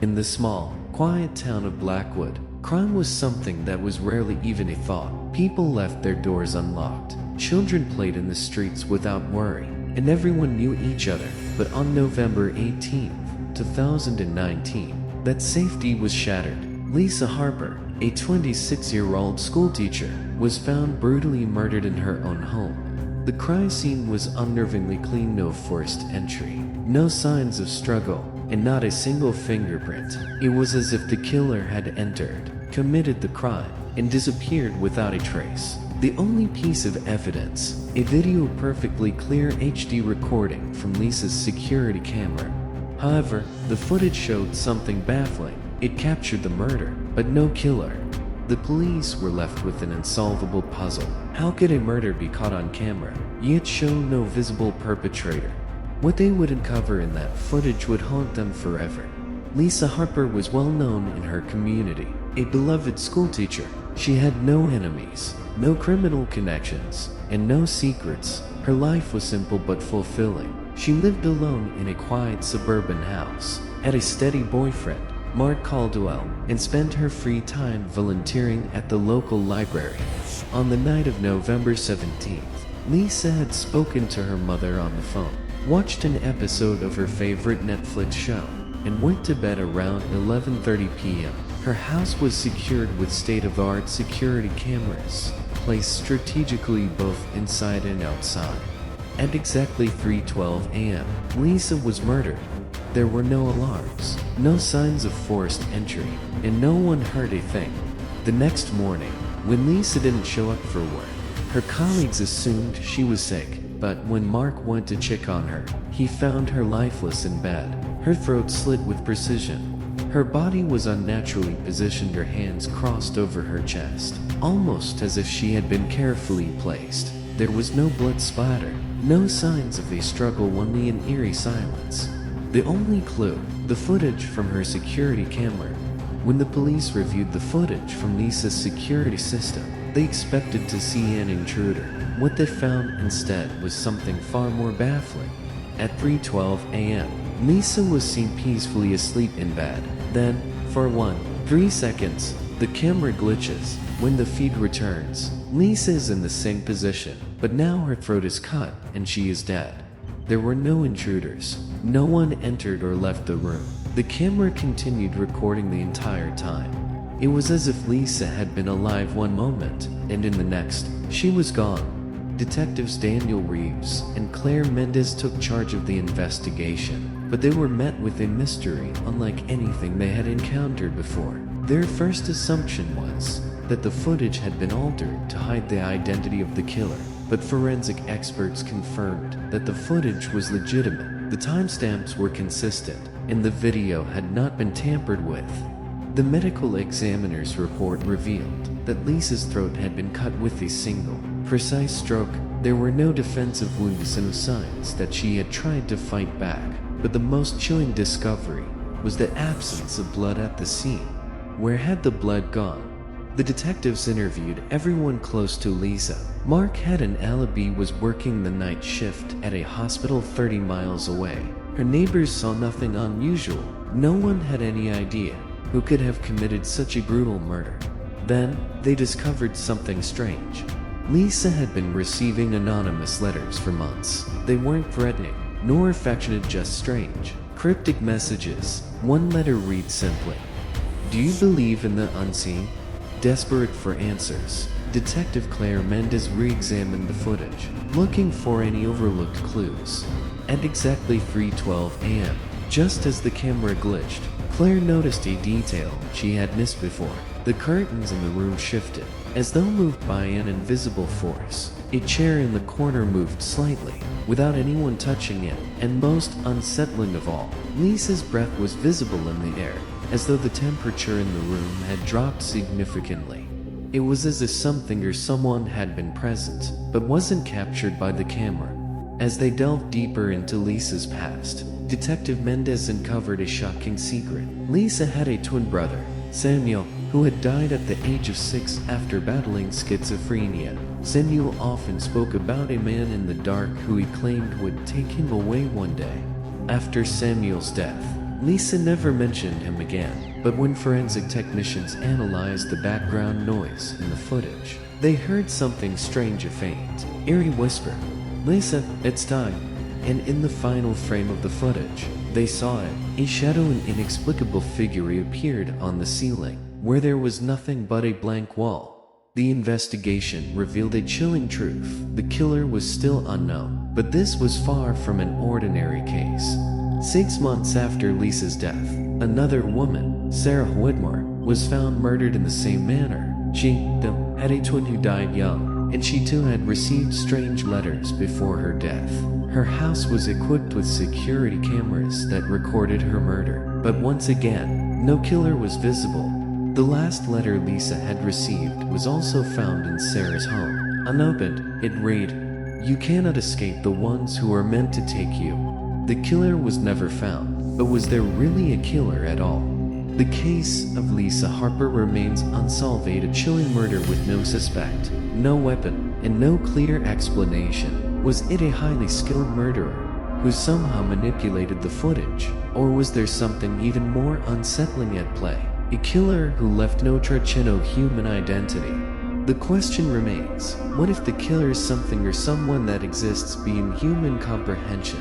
In the small, quiet town of Blackwood, crime was something that was rarely even a thought. People left their doors unlocked. Children played in the streets without worry, and everyone knew each other. But on November 18, 2019, that safety was shattered. Lisa Harper, a 26-year-old schoolteacher, was found brutally murdered in her own home. The crime scene was unnervingly clean, no forced entry, no signs of struggle, and not a single fingerprint. It was as if the killer had entered, committed the crime, and disappeared without a trace. The only piece of evidence, a video perfectly clear HD recording from Lisa's security camera. However, the footage showed something baffling. It captured the murder, but no killer. The police were left with an unsolvable puzzle. How could a murder be caught on camera, yet show no visible perpetrator? What they would uncover in that footage would haunt them forever. Lisa Harper was well known in her community, a beloved schoolteacher. She had no enemies, no criminal connections, and no secrets. Her life was simple but fulfilling. She lived alone in a quiet suburban house, had a steady boyfriend, Mark Caldwell, and spent her free time volunteering at the local library. On the night of November 17th, Lisa had spoken to her mother on the phone, watched an episode of her favorite Netflix show, and went to bed around 11:30 p.m. Her house was secured with state-of-the-art security cameras, placed strategically both inside and outside. At exactly 3:12 a.m., Lisa was murdered. There were no alarms, no signs of forced entry, and no one heard a thing. The next morning, when Lisa didn't show up for work, her colleagues assumed she was sick. But when Mark went to check on her, he found her lifeless in bed, her throat slit with precision. Her body was unnaturally positioned, her hands crossed over her chest, almost as if she had been carefully placed. There was no blood splatter, no signs of a struggle, only an eerie silence. The only clue, the footage from her security camera. When the police reviewed the footage from Lisa's security system, they expected to see an intruder. What they found instead was something far more baffling. At 3:12 a.m., Lisa was seen peacefully asleep in bed. Then, for 3 seconds, the camera glitches. When the feed returns, Lisa is in the same position, but now her throat is cut and she is dead. There were no intruders. No one entered or left the room. The camera continued recording the entire time. It was as if Lisa had been alive one moment, and in the next, she was gone. Detectives Daniel Reeves and Claire Mendez took charge of the investigation, but they were met with a mystery unlike anything they had encountered before. Their first assumption was that the footage had been altered to hide the identity of the killer, but forensic experts confirmed that the footage was legitimate. The timestamps were consistent, and the video had not been tampered with. The medical examiner's report revealed that Lisa's throat had been cut with a single, precise stroke. There were no defensive wounds and signs that she had tried to fight back. But the most chilling discovery was the absence of blood at the scene. Where had the blood gone? The detectives interviewed everyone close to Lisa. Mark had an alibi, was working the night shift at a hospital 30 miles away. Her neighbors saw nothing unusual. No one had any idea who could have committed such a brutal murder. Then, they discovered something strange. Lisa had been receiving anonymous letters for months. They weren't threatening, nor affectionate, just strange, cryptic messages. One letter read simply, "Do you believe in the unseen?" Desperate for answers, Detective Claire Mendez re-examined the footage, looking for any overlooked clues. At exactly 3:12 a.m., just as the camera glitched, Claire noticed a detail she had missed before. The curtains in the room shifted, as though moved by an invisible force. A chair in the corner moved slightly, without anyone touching it, and most unsettling of all, Lisa's breath was visible in the air, as though the temperature in the room had dropped significantly. It was as if something or someone had been present, but wasn't captured by the camera. As they delved deeper into Lisa's past, Detective Mendez uncovered a shocking secret. Lisa had a twin brother, Samuel, who had died at the age of 6 after battling schizophrenia. Samuel often spoke about a man in the dark who he claimed would take him away one day. After Samuel's death, Lisa never mentioned him again, but when forensic technicians analyzed the background noise in the footage, they heard something strange, a faint, eerie whisper. "Lisa, it's time." And in the final frame of the footage, they saw it. A shadow and inexplicable figure appeared on the ceiling, where there was nothing but a blank wall. The investigation revealed a chilling truth. The killer was still unknown, but this was far from an ordinary case. 6 months after Lisa's death, another woman, Sarah Whitmore, was found murdered in the same manner. She, had a twin who died young, and she too had received strange letters before her death. Her house was equipped with security cameras that recorded her murder, but once again, no killer was visible. The last letter Lisa had received was also found in Sarah's home. Unopened, it read, "You cannot escape the ones who are meant to take you." The killer was never found, but was there really a killer at all? The case of Lisa Harper remains unsolved, a chilling murder with no suspect, no weapon, and no clear explanation. Was it a highly skilled murderer who somehow manipulated the footage, or was there something even more unsettling at play? A killer who left no trace, no human identity. The question remains, what if the killer is something or someone that exists beyond human comprehension?